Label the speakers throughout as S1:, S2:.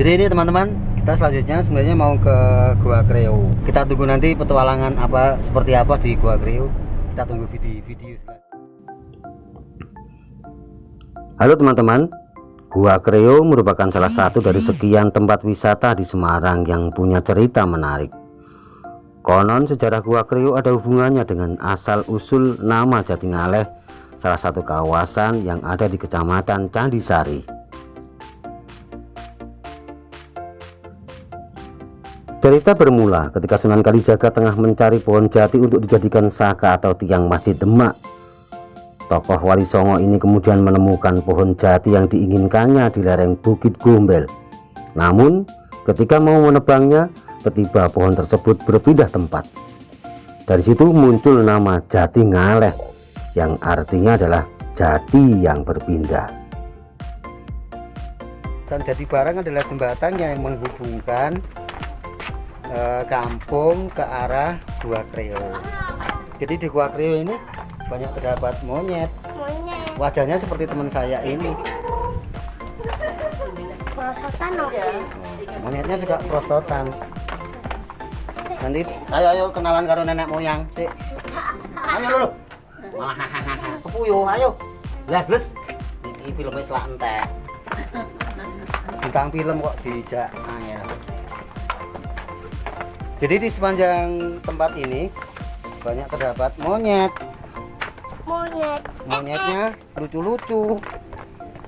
S1: Jadi ini teman-teman, kita selanjutnya sebenarnya mau ke Gua Kreo. Kita tunggu nanti petualangan seperti apa di Gua Kreo. Kita tunggu video Halo teman-teman, Gua Kreo merupakan salah satu dari sekian tempat wisata di Semarang yang punya cerita menarik. Konon sejarah Gua Kreo ada hubungannya dengan asal-usul nama Jatingaleh, salah satu kawasan yang ada di Kecamatan Candisari. Cerita bermula ketika Sunan Kalijaga tengah mencari pohon jati untuk dijadikan saka atau tiang masjid Demak. Tokoh Wali Songo ini kemudian menemukan pohon jati yang diinginkannya di lereng Bukit Gombel. Namun ketika mau menebangnya, tiba-tiba pohon tersebut berpindah tempat. Dari situ muncul nama Jatingaleh yang artinya adalah jati yang berpindah. Dan Jatibarang adalah jembatan yang menghubungkan kampung ke arah Gua Kreo. Jadi di Gua Kreo ini banyak terdapat monyet. Wajahnya seperti teman saya ini.
S2: Prosotan loh.
S1: Monyetnya suka prosotan. Nanti ayo kenalan karo nenek moyang sih. Ayo lho. Malah kepuyo ayo. Lah bles. Iki filmnya selak entek. Bintang film kok dijak angel. Jadi di sepanjang tempat ini banyak terdapat monyet. Monyetnya lucu-lucu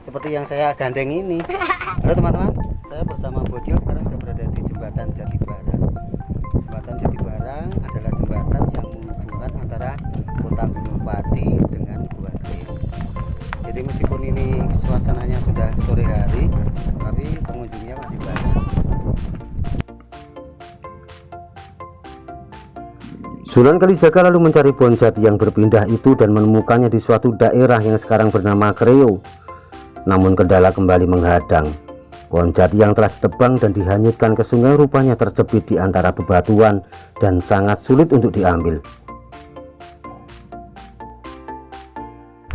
S1: seperti yang saya gandeng ini. Halo teman-teman, saya bersama Bocil sekarang sudah berada di jembatan Jatibarang. Jembatan Jatibarang adalah jembatan yang menghubungkan antara kota Gunung Pati dengan Gua Kreo. Jadi meskipun ini suasananya sudah sore hari, tapi pengunjungnya masih banyak. Sunan Kalijaga lalu mencari pohon jati yang berpindah itu dan menemukannya di suatu daerah yang sekarang bernama Kreo. Namun kendala kembali menghadang. Pohon jati yang telah ditebang dan dihanyutkan ke sungai rupanya terjepit di antara bebatuan dan sangat sulit untuk diambil.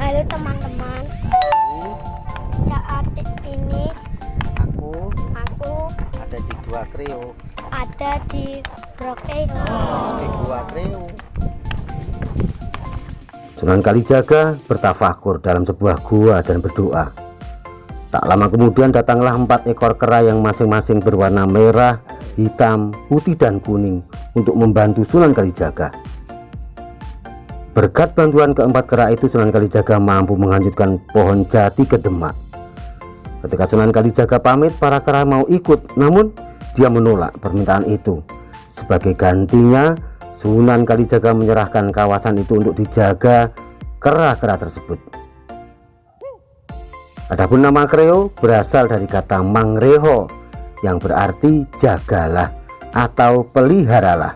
S2: Halo teman-teman, saat ini
S1: Aku ada di Gua Kreo.
S2: ada di Kreo.
S1: Di Gua Kreo. Sunan Kalijaga bertafakur dalam sebuah gua dan berdoa. Tak lama kemudian datanglah 4 ekor kera yang masing-masing berwarna merah, hitam, putih dan kuning untuk membantu Sunan Kalijaga. Berkat bantuan keempat kera itu, Sunan Kalijaga mampu menghancurkan pohon jati ke Demak. Ketika Sunan Kalijaga pamit, para kera mau ikut, namun dia menolak permintaan itu. Sebagai gantinya, Sunan Kalijaga menyerahkan kawasan itu untuk dijaga kera-kera tersebut. Adapun nama Kreo berasal dari kata Mangreho yang berarti jagalah atau peliharalah.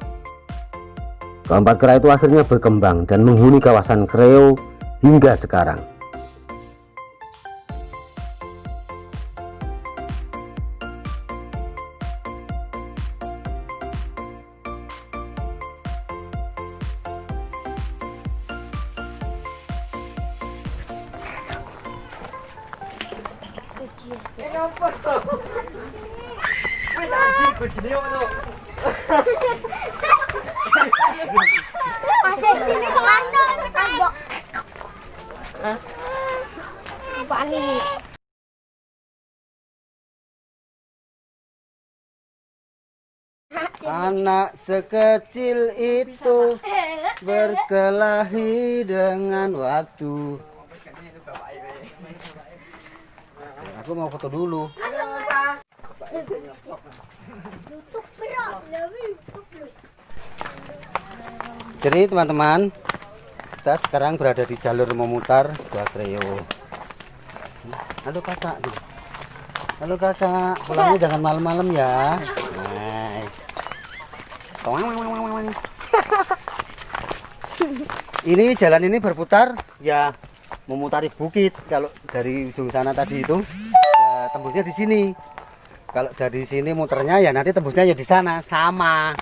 S1: Keempat kera itu akhirnya berkembang dan menghuni kawasan Kreo hingga sekarang.
S2: Masih ini kemana kita mbok? Pani.
S1: Anak sekecil itu berkelahi dengan waktu. Aku mau foto dulu. Jadi teman-teman, kita sekarang berada di jalur memutar Gua Kreo. Halo kakak, halo kakak, pulangnya jangan malam-malam ya. Nice. Ini jalan ini berputar ya, memutari bukit. Kalau dari ujung sana tadi itu ya tembusnya di sini. Kalau dari sini muternya ya nanti tembusnya ya di sana sama.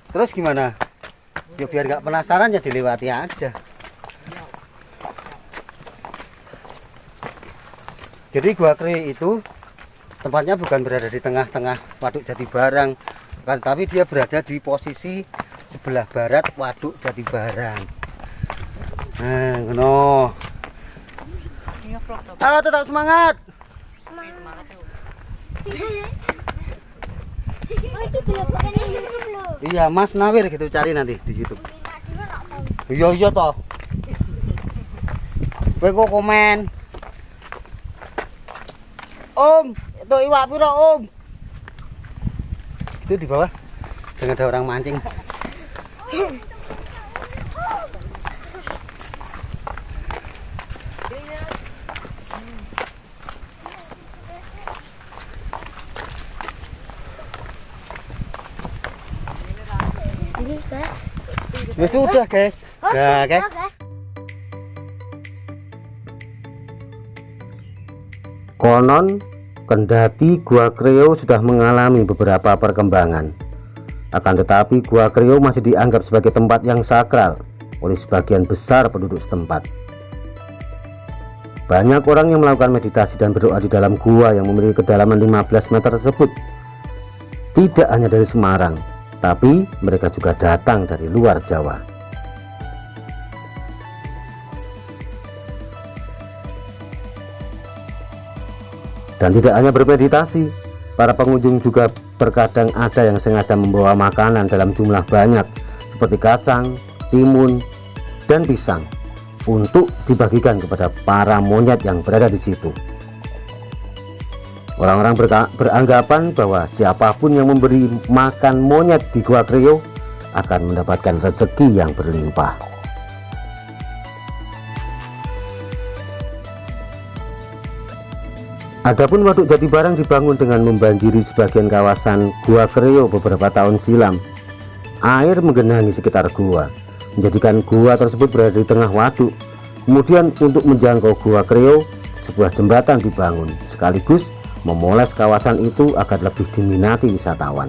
S1: Terus gimana? Ya biar nggak penasaran ya dilewati aja. Jadi Gua Kreo itu tempatnya bukan berada di tengah-tengah Waduk Jati Barang, tapi dia berada di posisi sebelah barat Waduk Jati Barang. Nah, ngono. Ayo tetap semangat. Iya, Mas Nawir gitu cari nanti di YouTube. Iya toh. Kowe kok komen. Om, itu iwak piro, Om? Itu di bawah. Jangan ada orang mancing.
S2: Ini guys.
S1: Ya sudah, guys. Nah, guys. Konon, kendati Gua Kreo sudah mengalami beberapa perkembangan, akan tetapi Gua Kreo masih dianggap sebagai tempat yang sakral oleh sebagian besar penduduk setempat. Banyak orang yang melakukan meditasi dan berdoa di dalam gua yang memiliki kedalaman 15 meter tersebut. Tidak hanya dari Semarang, tapi mereka juga datang dari luar Jawa. Dan tidak hanya bermeditasi, para pengunjung juga terkadang ada yang sengaja membawa makanan dalam jumlah banyak seperti kacang, timun, dan pisang untuk dibagikan kepada para monyet yang berada di situ. Orang-orang beranggapan bahwa siapapun yang memberi makan monyet di Gua Kreo akan mendapatkan rezeki yang berlimpah. Adapun Waduk Jati Barang dibangun dengan membanjiri sebagian kawasan Gua Kreo beberapa tahun silam. Air menggenangi sekitar gua, menjadikan gua tersebut berada di tengah waduk. Kemudian untuk menjangkau Gua Kreo, sebuah jembatan dibangun, sekaligus memoles kawasan itu agar lebih diminati wisatawan.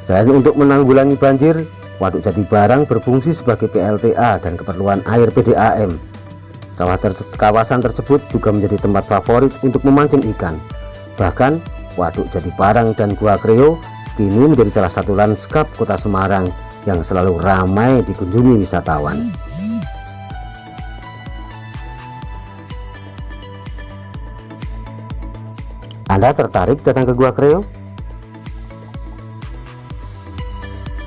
S1: Selain untuk menanggulangi banjir, Waduk Jati Barang berfungsi sebagai PLTA dan keperluan air PDAM. Kawasan tersebut juga menjadi tempat favorit untuk memancing ikan. Bahkan Waduk Jati Barang dan Gua Kreo kini menjadi salah satu lanskap kota Semarang yang selalu ramai dikunjungi wisatawan. Anda tertarik datang ke Gua Kreo?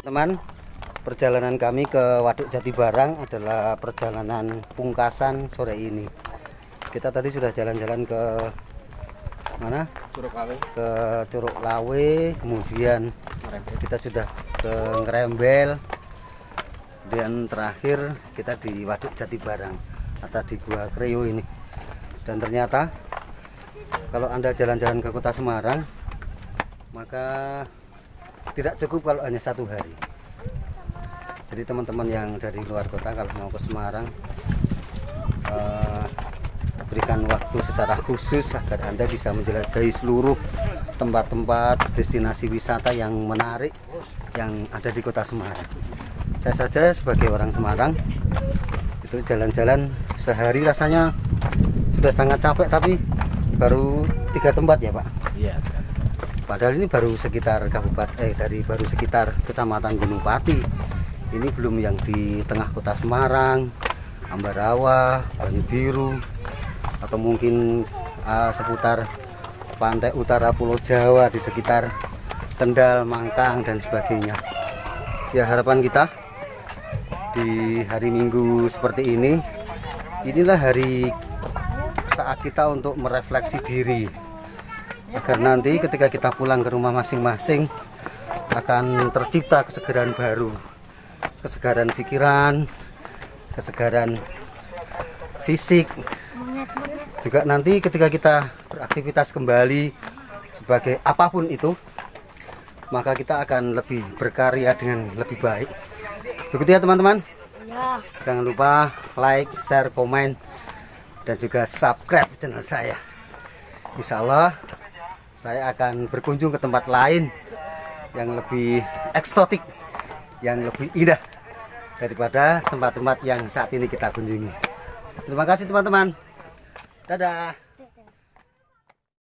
S1: Teman, perjalanan kami ke Waduk Jati Barang adalah perjalanan pungkasan sore ini. Kita tadi sudah jalan-jalan ke mana? Ke Curug Lawe, kemudian kita sudah ke Ngrembel, dan terakhir kita di Waduk Jati Barang atau di Gua Kreo ini. Dan ternyata kalau Anda jalan-jalan ke kota Semarang, maka tidak cukup kalau hanya satu hari. Jadi teman-teman yang dari luar kota kalau mau ke Semarang, berikan waktu secara khusus agar Anda bisa menjelajahi seluruh tempat-tempat destinasi wisata yang menarik yang ada di kota Semarang. Saya saja sebagai orang Semarang itu jalan-jalan sehari rasanya sudah sangat capek, tapi baru 3 tempat ya Pak. Iya. Padahal ini baru sekitar baru sekitar Kecamatan Gunung Pati. Ini belum yang di tengah kota Semarang, Ambarawa, Banyu Biru, atau mungkin seputar pantai utara Pulau Jawa di sekitar Kendal, Mangkang dan sebagainya. Ya, harapan kita di hari Minggu seperti ini, inilah hari saat kita untuk merefleksi diri, agar nanti ketika kita pulang ke rumah masing-masing akan tercipta kesegaran baru, kesegaran pikiran, kesegaran fisik. Juga nanti ketika kita beraktivitas kembali sebagai apapun itu, maka kita akan lebih berkarya dengan lebih baik. Begitu ya teman-teman.
S2: Ya.
S1: Jangan lupa like, share, komen, dan juga subscribe channel saya. Insya Allah saya akan berkunjung ke tempat lain yang lebih eksotik, yang lebih indah daripada tempat-tempat yang saat ini kita kunjungi. Terima kasih teman-teman. Dadah.